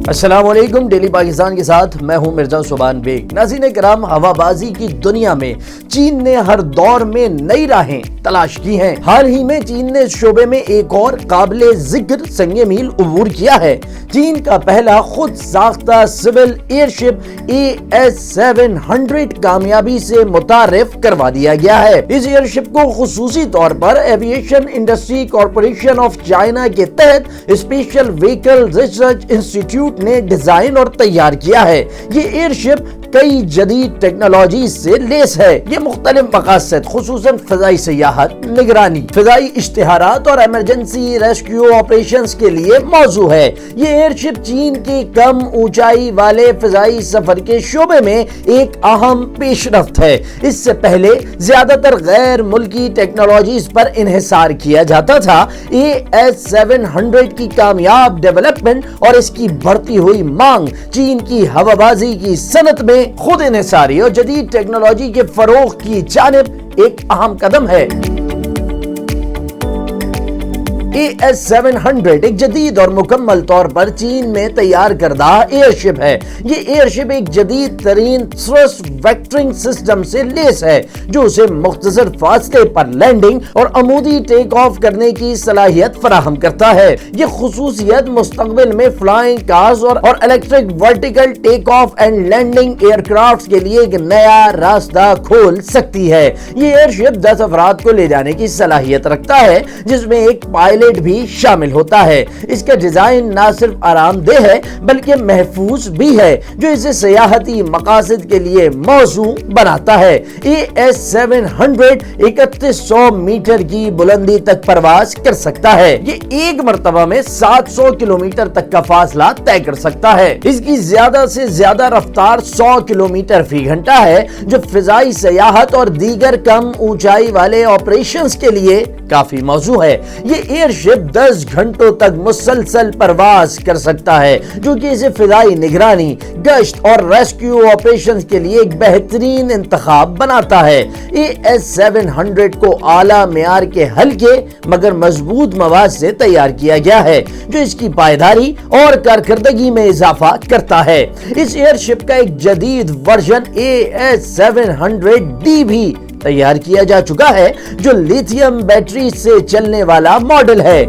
السلام علیکم، ڈیلی پاکستان کے ساتھ میں ہوں مرزا سبحان بیگ۔ ناظرین کرام، ہوا بازی کی دنیا میں چین نے ہر دور میں نئی راہیں تلاش کی ہیں۔ حال ہی میں چین نے اس شعبے میں ایک اور قابل ذکر سنگ میل عبور کیا ہے۔ چین کا پہلا خود ساختہ سول ایئر شپ AS700 کامیابی سے متعارف کروا دیا گیا ہے۔ اس ایئر شپ کو خصوصی طور پر aviation industry corporation of China کے تحت اسپیشل وہیکل ریسرچ انسٹیٹیوٹ نے ڈیزائن اور تیار کیا ہے۔ یہ ایئر شپ کئی جدید ٹیکنالوجیز سے لیس ہے۔ یہ مختلف مقاصد خصوصاً فضائی سیاحت، نگرانی، فضائی اشتہارات اور ایمرجنسی ریسکیو آپریشنز کے لیے موزوں ہے۔ یہ ایئر شپ چین کے کم اونچائی والے فضائی سفر کے شعبے میں ایک اہم پیش رفت ہے۔ اس سے پہلے زیادہ تر غیر ملکی ٹیکنالوجیز پر انحصار کیا جاتا تھا۔ AS700 کی کامیاب ڈیولپمنٹ اور اس کی بڑھتی ہوئی مانگ چین کی ہوابازی کی صنعت میں خود انحصاری اور جدید ٹیکنالوجی کے فروغ کی جانب ایک اہم قدم ہے۔ AS700 ایک جدید اور مکمل طور پر چین میں تیار کردہ ایئر شپ ہے۔ یہ ایئر شپ ایک جدید ترین تھرسٹ ویکٹرنگ سسٹم سے لیس ہے جو اسے مختصر فاصلے پر لینڈنگ اور عمودی ٹیک آف کرنے کی صلاحیت فراہم کرتا ہے۔ یہ خصوصیت مستقبل میں فلائنگ کارز اور electric vertical take off and landing aircraft کے لیے ایک نیا راستہ کھول سکتی ہے۔ یہ ایئر شپ 10 افراد کو لے جانے کی صلاحیت رکھتا ہے جس میں ایک پائلٹ بھی شامل ہوتا ہے۔ اس کا ڈیزائن نہ صرف آرام دہ ہے بلکہ محفوظ بھی ہے جو اسے سیاحتی مقاصد کے لیے موزوں بناتا ہے۔ AS700 3100 میٹر کی بلندی تک پرواز کر سکتا ہے۔ یہ ایک مرتبہ میں 700 کلومیٹر تک کا فاصلہ طے کر سکتا ہے۔ اس کی زیادہ سے زیادہ رفتار 100 کلومیٹر فی گھنٹہ ہے جو فضائی سیاحت اور دیگر کم اونچائی والے آپریشنز کے لیے کافی موزوں ہے۔ یہ ایئر شپ 10 گھنٹوں تک مسلسل پرواز کر سکتا ہے جو کہ اسے فضائی نگرانی، گشت اور ریسکیو آپریشنز کے لیے ایک بہترین انتخاب بناتا ہے۔ AS700 کو اعلیٰ معیار کے ہلکے مگر مضبوط مواد سے تیار کیا گیا ہے جو اس کی پائیداری اور کارکردگی میں اضافہ کرتا ہے۔ اس ایئر شپ کا ایک جدید ورژن AS700D بھی تیار کیا جا چکا ہے جو لیتھیم بیٹری سے چلنے والا ماڈل ہے۔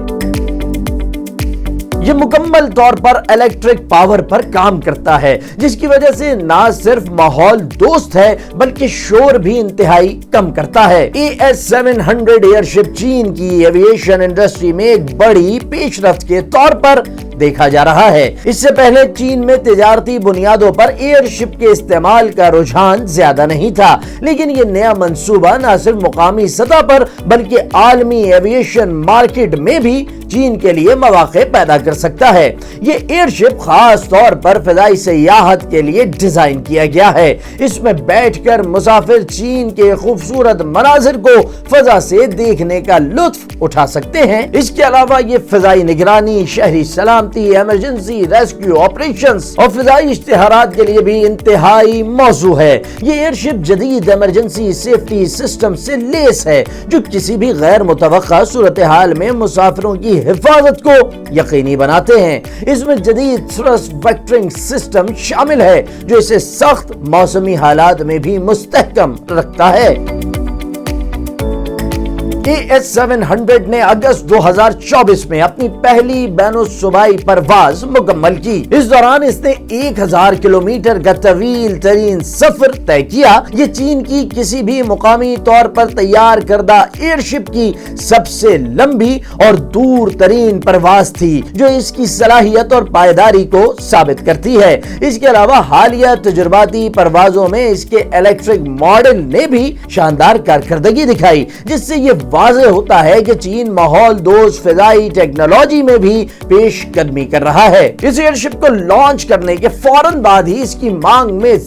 یہ مکمل طور پر الیکٹرک پاور پر کام کرتا ہے جس کی وجہ سے نہ صرف ماحول دوست ہے بلکہ شور بھی انتہائی کم کرتا ہے۔ AS700 ایئر شپ چین کی ایویشن انڈسٹری میں ایک بڑی پیش رفت کے طور پر دیکھا جا رہا ہے۔ اس سے پہلے چین میں تجارتی بنیادوں پر ایئر شپ کے استعمال کا رجحان زیادہ نہیں تھا، لیکن یہ نیا منصوبہ نہ صرف مقامی سطح پر بلکہ عالمی ایویشن مارکیٹ میں بھی چین کے لیے مواقع پیدا کر سکتا ہے۔ یہ ایئر شپ خاص طور پر فضائی سیاحت کے لیے ڈیزائن کیا گیا ہے۔ اس میں بیٹھ کر مسافر چین کے خوبصورت مناظر کو فضا سے دیکھنے کا لطف اٹھا سکتے ہیں۔ اس کے علاوہ یہ فضائی نگرانی، شہری سلامتی، ایمرجنسی ریسکیو آپریشنز اور فضائی اشتہارات کے لیے بھی انتہائی موزوں ہے۔ یہ ایئر شپ جدید ایمرجنسی سیفٹی سسٹم سے لیس ہے جو کسی بھی غیر متوقع صورتحال میں مسافروں کی حفاظت کو یقینی بناتے ہیں۔ اس میں جدید تھرسٹ ویکٹرنگ سسٹم شامل ہے جو اسے سخت موسمی حالات میں بھی مستحکم رکھتا ہے۔ AS700 نے اگست 2024 میں اپنی پہلی بین الصوبائی پرواز مکمل کی۔ اس دوران اس نے 1000 کلومیٹر کا طویل ترین سفر طے کیا۔ یہ چین کی کسی بھی مقامی طور پر تیار کردہ ایئر شپ کی سب سے لمبی اور دور ترین پرواز تھی جو اس کی صلاحیت اور پائیداری کو ثابت کرتی ہے۔ اس کے علاوہ حالیہ تجرباتی پروازوں میں اس کے الیکٹرک ماڈل نے بھی شاندار کارکردگی دکھائی جس سے یہ واضح ہوتا ہے کہ چین ماحول دوست فضائی ٹیکنالوجی میں بھی پیش قدمی کر رہا ہے۔ اس ایئر شپ کو لانچ کرنے کے فوراً بعد ہی اس کی مانگ میں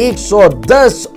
110